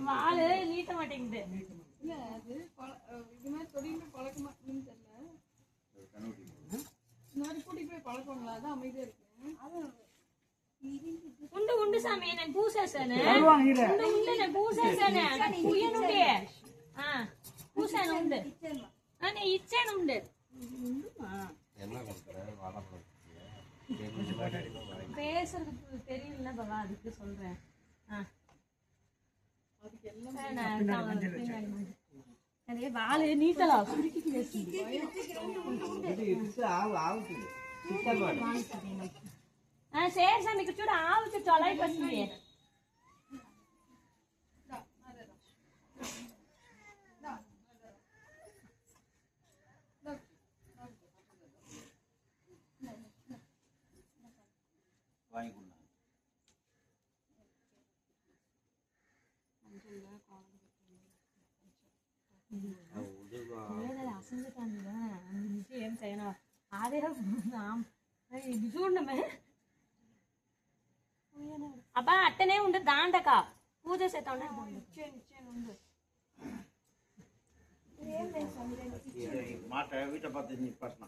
வாழு நீட்ட மாட்டேங்குது. இல்ல அது இது மாதிரி தொழிலுமே பழக்கமான்னு தெரியல. முன்னாடி கூட்டி போய் பழக்கங்களா தான் அமைதியா இருக்கு. உண்டு உண்டு சாமி நான் பூசேசனே உண்டு உண்டு நான் பூசேசனே குயனுண்டே பூசேன உண்டு நான் இச்சேன உண்டு என்ன பண்ற வாடா பேசுறது தெரியல பாபா அதுக்கு சொல்றேன். அதுக்கு எல்லாம் அதே வாழு நீட்டலா சுருக்கிட்டு பேசி சரி சாமிக்கு சூட ஆவுச்சு தொலை பசி ఏం చేయను అదే చూడమే అబ్బా అట్టనే ఉండు దాండక పూజ చేస్తా ఉండు మాట వీట పద్ధతి ప్రశ్న